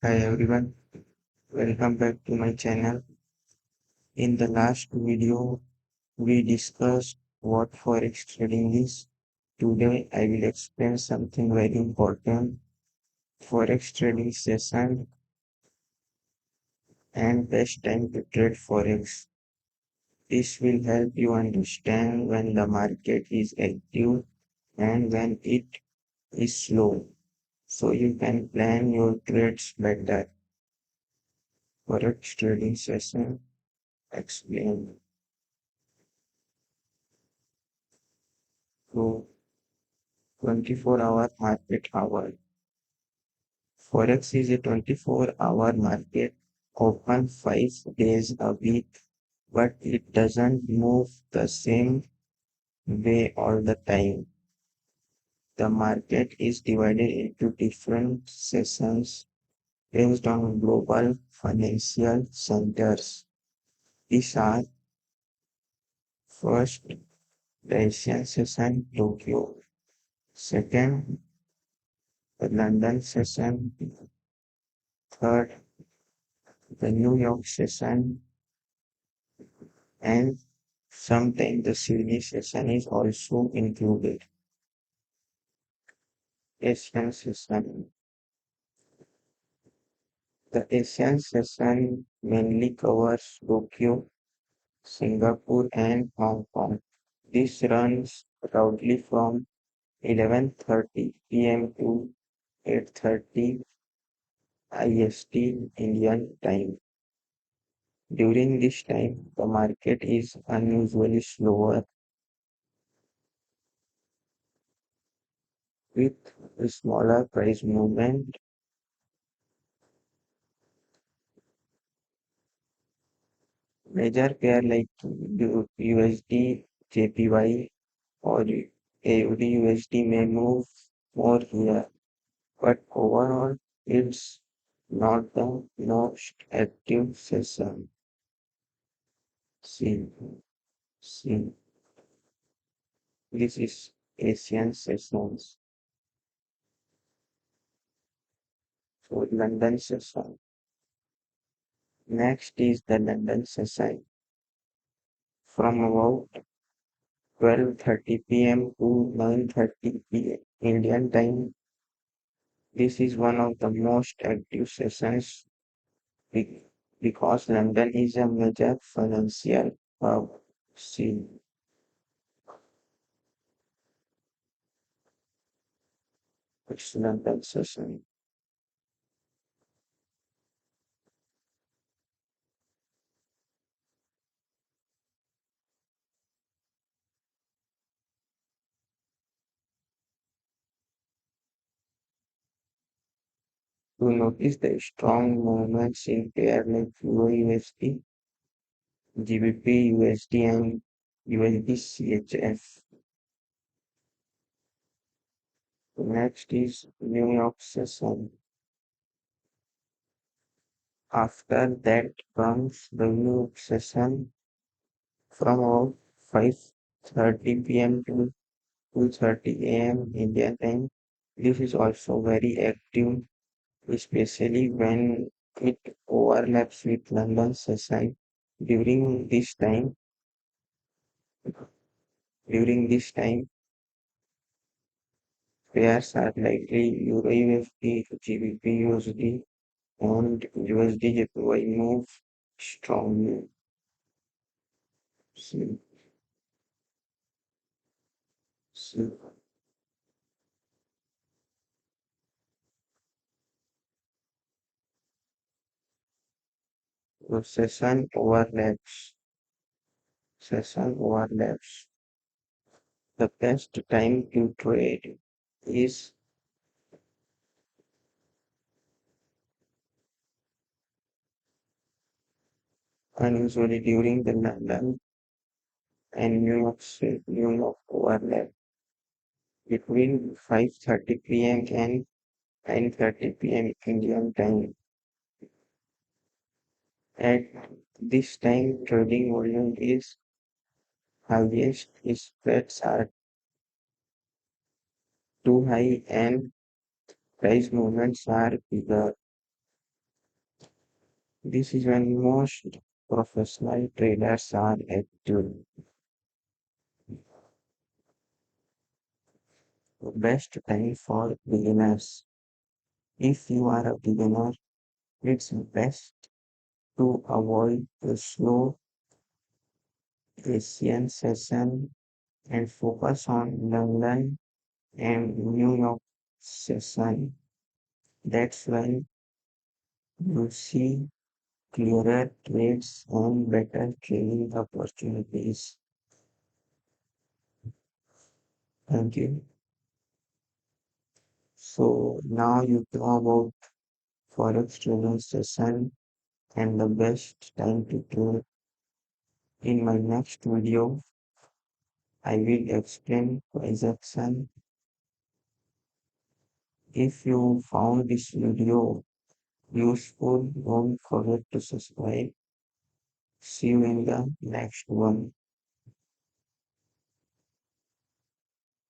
Hi everyone, welcome back to my channel. In the last video, we discussed what Forex trading is. Today, I will explain something very important. Forex trading session and best time to trade Forex. This will help you understand when the market is active and when it is slow, so you can plan your trades better. Forex trading session explain. So 24-hour market hour. Forex is a 24-hour market, open 5 days a week, but it doesn't move the same way all the time. The market is divided into different sessions based on global financial centers. These are first, the Asian session, Tokyo. Second, the London session. Third, the New York session. And sometimes the Sydney session is also included. Asian session. The Asian session mainly covers Tokyo, Singapore, and Hong Kong. This runs roughly from 11:30 p.m. to 8:30 IST Indian time. During this time, the market is unusually slower with a smaller price movement. Major pair like USD, JPY or AUD USD may move more here, but overall it's not the most active session. See, see, this is Asian sessions. So London session. Next is the London session from about 12:30 p.m. to 9:30 p.m. Indian time. This is one of the most active sessions be- because London is a major financial hub. See, it's London session. To notice the strong movements in pair like Euro USD, GBP USD, and USD CHF. Next is New York session. After that comes the New York session from about 5:30 p.m. to 2:30 a.m. Indian time. This is also very active, especially when it overlaps with London session. During this time, during this time, pairs are likely Euro USD, GBP USD, and USD JPY move strongly. See, see, the session overlaps. The best time to trade is unusually during the London and New York overlap between 5:30 p.m. and 9:30 p.m. Indian time. At this time, trading volume is highest, spreads are too high, and price movements are bigger. This is when most professional traders are active. Best time for beginners. If you are a beginner, it's best to avoid the slow Asian session and focus on London and New York session. That's when you see clearer trades and better trading opportunities. Thank you. So now you know about Forex trading session and the best time to trade. In my next video, I will explain price action. If you found this video useful, don't forget to subscribe. See you in the next one.